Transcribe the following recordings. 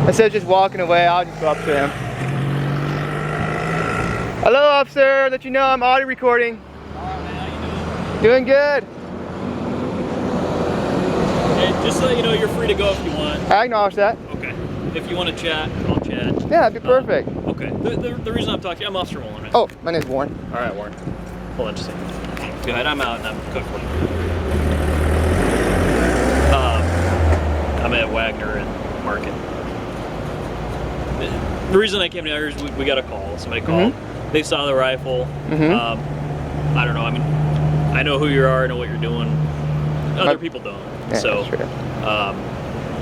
Instead of just walking away, I'll just go up to him. Hello, officer. Let you know I'm audio recording. Alright, man, how you Doing good. doing? Hey, just so you know, you're free to go if you want. I acknowledge that. Okay. If you want to chat, I'll chat. Yeah, that'd be perfect. Okay. The reason I'm talking to you, I'm Officer Warren. Right? Oh, my name's Warren. Alright, Warren. Hold on just a second. Go ahead, I'm out and I'm cooking. I'm at Wagner and Market. The reason I came down here is we got a call. Somebody called. They saw the rifle. I don't know. I mean, I know who you are. I know what you're doing. Other people don't. Yeah, so that's true.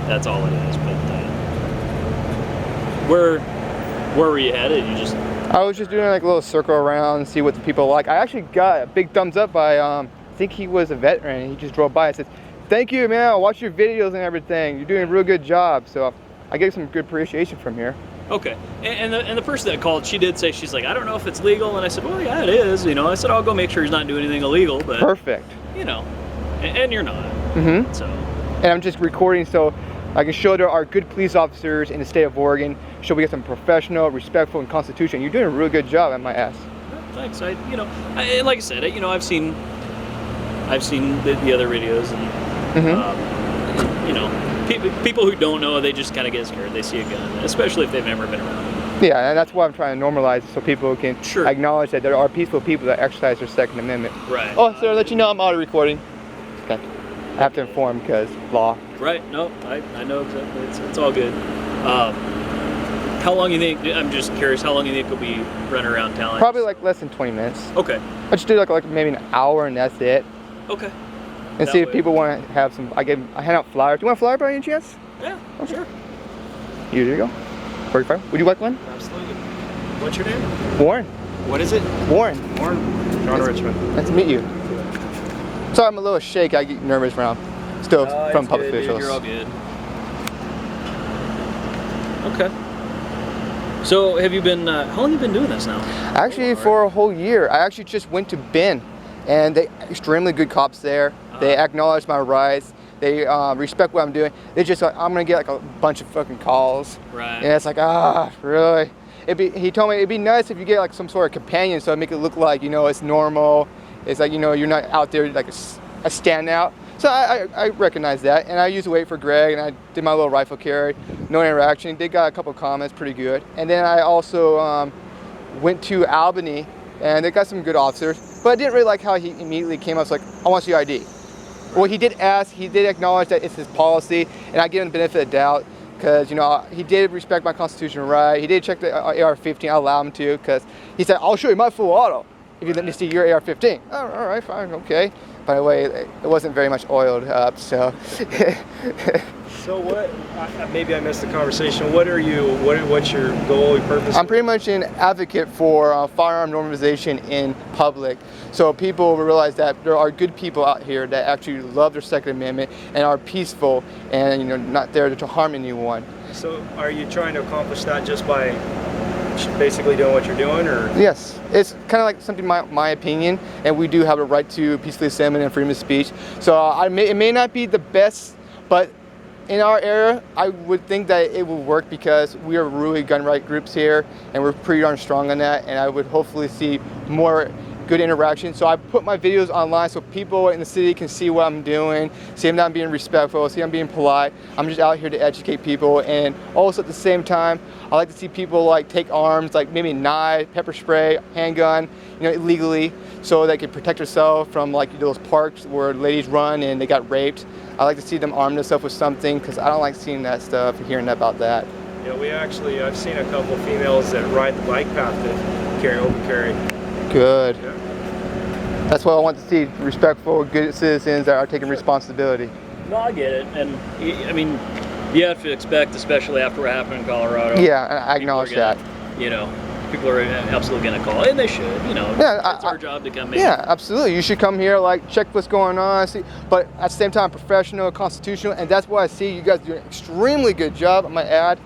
That's all it is. But where were you headed? You just? I was just doing like a little circle around, see what the people like. I actually got a big thumbs up by I think he was a veteran, and he just drove by and said, "Thank you, man. I watch your videos and everything. You're doing a real good job." So I get some good appreciation from here. Okay, and the person that called, she did say, she's like, I don't know if it's legal, and I said, well, yeah, it is. You know, I said, I'll go make sure he's not doing anything illegal, but Perfect. you know, and you're not. So. And I'm just recording so I can show there are good police officers in the state of Oregon. Show we get some professional, respectful, and constitution. You're doing a really good job, I might ask. Thanks. And like I said, you know, I've seen the other videos, and you know. People who don't know, they just kind of get scared. They see a gun, especially if they've never been around it. Yeah, and that's why I'm trying to normalize it so people can acknowledge that there are peaceful people that exercise their Second Amendment. Right. Oh, sir, let you know I'm auto recording. Okay. I have to inform because law. Right. No, I know exactly. It's all good. How long you think? I'm just curious. How long you think we'll be running around town? Probably like less than 20 minutes. Okay. I just do like maybe an hour and that's it. Okay. And see if people want to have some. I hand out flyers. Do you want a flyer by any chance? Yeah, sure. Here you go. 45. Would you like one? Absolutely. What's your name? Warren. What is it? Warren. Warren. John Richmond. Nice to meet you. Sorry, I'm a little shaky. I get nervous around still from public officials. Dude, you're all good. Okay. So, have you been? How long have you been doing this now? Actually, for a whole year. I actually just went to Ben, and they extremely good cops there. They acknowledge my rights. They respect what I'm doing. They just like, I'm gonna get like a bunch of fucking calls. Right. And it's like, really? He told me it'd be nice if you get like some sort of companion, so it make it look like, you know, it's normal. It's like, you know, you're not out there like a standout. So I recognize that, and I used to wait for Greg, and I did my little rifle carry. No interaction. They got a couple of comments, pretty good. And then I also went to Albany, and they got some good officers. But I didn't really like how he immediately came up. It's like, I want to see your ID. Well, he did ask, he did acknowledge that it's his policy, and I give him the benefit of the doubt, because, you know, he did respect my constitutional right. He did check the AR-15, I allowed him to, because he said, I'll show you my full auto if you let me see your AR-15. Oh, all right, fine, okay. By the way, it wasn't very much oiled up, so. So what, maybe I missed the conversation, what's your goal, your purpose? I'm pretty much an advocate for firearm normalization in public. So people will realize that there are good people out here that actually love their Second Amendment and are peaceful and, you know, not there to harm anyone. So are you trying to accomplish that just by basically doing what you're doing, or? Yes, it's kind of like something my opinion, and we do have a right to peacefully assembly and freedom of speech. So it may not be the best, but in our era, I would think that it will work because we are really gun right groups here, and we're pretty darn strong on that, and I would hopefully see more good interaction. So I put my videos online so people in the city can see what I'm doing, see I'm not being respectful, see I'm being polite. I'm just out here to educate people, and also at the same time, I like to see people like take arms, like maybe knife, pepper spray, handgun, you know, illegally, so they can protect themselves from like those parks where ladies run and they got raped. I like to see them arm themselves with something, because I don't like seeing that stuff or hearing about that. Yeah, I've seen a couple of females that ride the bike path that carry open carry. Good. Yeah. That's what I want to see, respectful, good citizens that are taking responsibility. No, I get it, and I mean, you have to expect, especially after what happened in Colorado. Yeah, and I acknowledge that. You know, people are absolutely going to call, and they should. You know, yeah, it's our job to come in. Yeah, absolutely. You should come here, like, check what's going on, see, but at the same time, professional, constitutional, and that's why I see you guys do an extremely good job, I might add,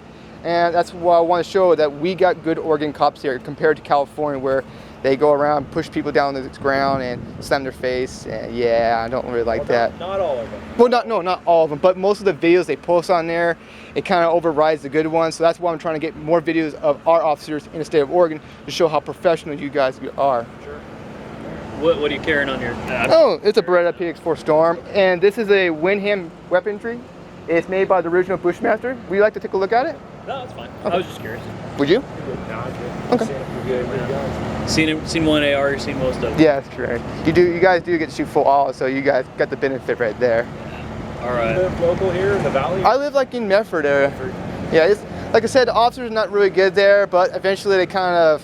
and that's why I want to show that we got good Oregon cops here compared to California, where they go around, push people down to the ground and slam their face. And yeah, I don't really like that. Not all of them. Well, not all of them, but most of the videos they post on there, it kind of overrides the good ones. So that's why I'm trying to get more videos of our officers in the state of Oregon to show how professional you guys are. Sure. What are you carrying on your? Oh, it's a Beretta PX4 Storm, and this is a Winham weaponry. It's made by the original Bushmaster. Would you like to take a look at it? No, that's fine. Okay. I was just curious. Would you? Okay. Seen one AR, seen most of them. Yeah, that's correct. You guys do get to shoot full auto, so you guys got the benefit right there. All right. You live local here in the valley? I live like in Medford area. Yeah, it's, like I said, the officers are not really good there, but eventually they kind of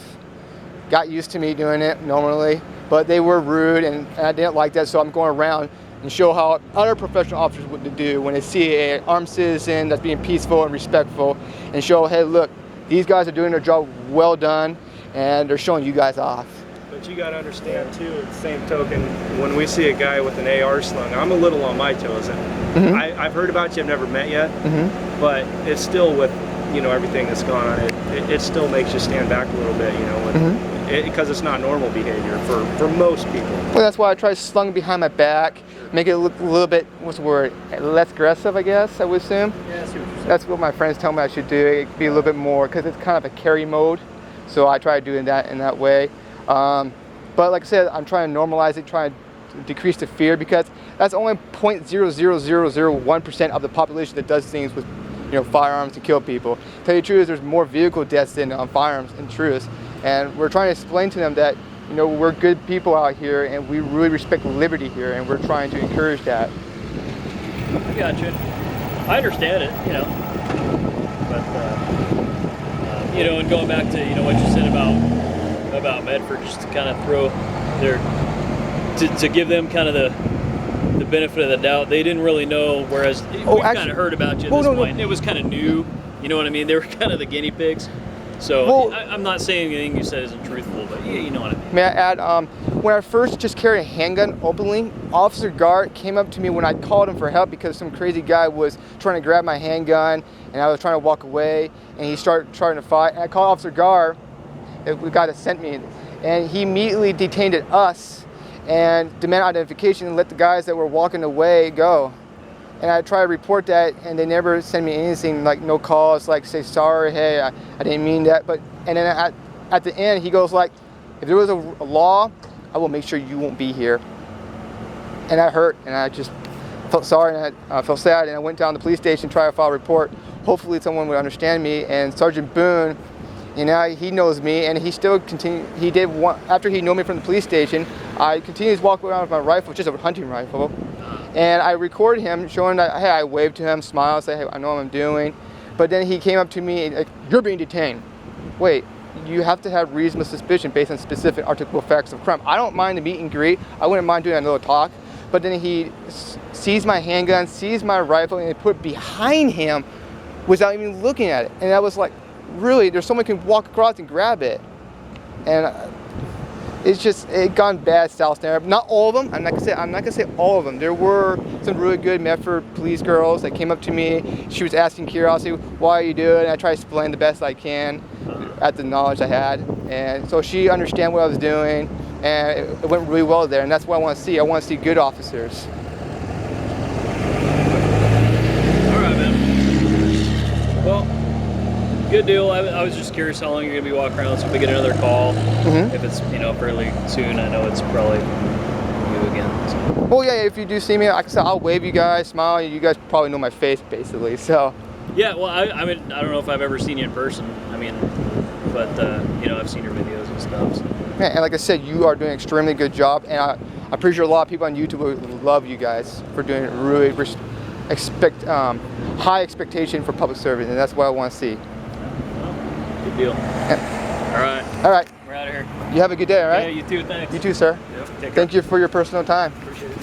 got used to me doing it normally. But they were rude, and I didn't like that, so I'm going around and show how other professional officers would do when they see an armed citizen that's being peaceful and respectful, and show, hey, look, these guys are doing their job well done, and they're showing you guys off. But you got to understand too, at the same token, when we see a guy with an AR slung, I'm a little on my toes. And I've heard about you, I've never met yet, but it's still with, you know, everything that's gone on, it still makes you stand back a little bit, you know, because it's not normal behavior for most people. Well, that's why I try slung behind my back, make it look a little bit, what's the word, less aggressive, I guess, I would assume. Yeah, I see what you're saying. That's what my friends tell me I should do. It could be a little bit more, because it's kind of a carry mode. So I try doing that in that way. But like I said, I'm trying to normalize it, trying to decrease the fear, because that's only 0.00001% of the population that does things with, you know, firearms to kill people. To tell you the truth, there's more vehicle deaths than firearms in truth. And we're trying to explain to them that, you know, we're good people out here and we really respect liberty here, and we're trying to encourage that. I gotcha. I understand it, you know. But you know, and going back to, you know, what you said about Medford, just to kind of throw their to give them kind of the benefit of the doubt. They didn't really know, whereas we've kind of heard about you at this point. It was kind of new. You know what I mean? They were kind of the guinea pigs. So I'm not saying anything you said isn't truthful, but yeah, you know what I mean. May I add, when I first just carried a handgun openly, Officer Gart came up to me when I called him for help because some crazy guy was trying to grab my handgun and I was trying to walk away, and he started trying to fight. And I called Officer Gart, the guy that sent me, and he immediately detained us and demanded identification and let the guys that were walking away go. And I try to report that, and they never send me anything, like no calls, like say sorry, hey, I didn't mean that. But and then at the end, he goes like, if there was a law, I will make sure you won't be here. And that hurt, and I just felt sorry, and I felt sad, and I went down to the police station, tried to file a report. Hopefully someone would understand me, and Sergeant Boone, you know, he knows me, and he still continued. He did one after he knew me from the police station. I continued to walk around with my rifle, just a hunting rifle, and I recorded him, showing that, hey, I waved to him, smiled, say, hey, I know what I'm doing. But then he came up to me, like, you're being detained. Wait, you have to have reasonable suspicion based on specific articulable facts of crime. I don't mind the meet and greet. I wouldn't mind doing a little talk. But then he seized my handgun, seized my rifle, and he put it behind him without even looking at it. And I was like, really, there's someone who can walk across and grab it. And it's just, it gone bad south there. Not all of them. I'm not gonna say all of them. There were some really good Medford police girls that came up to me. She was asking curiosity, why are you doing it? And I try to explain the best I can at the knowledge I had. And so she understand what I was doing, and it went really well there. And that's what I want to see. I want to see good officers. All right, man. Well, good deal. I was just curious how long you're gonna be walking around. So if we get another call, if it's, you know, fairly soon, I know it's probably you again. So. Well, yeah, if you do see me, like I said, I'll wave you guys, smile. You guys probably know my face, basically. So. Yeah, well, I mean, I don't know if I've ever seen you in person. I mean, but you know, I've seen your videos and stuff. So. Yeah, and like I said, you are doing an extremely good job, and I'm pretty sure a lot of people on YouTube would love you guys for doing it. Really high expectation for public service, and that's what I want to see. Good deal. Yeah. All right. We're out of here. You have a good day, all right? Yeah, you too. Thanks. You too, sir. Yep. Take care. Thank you for your personal time. Appreciate it.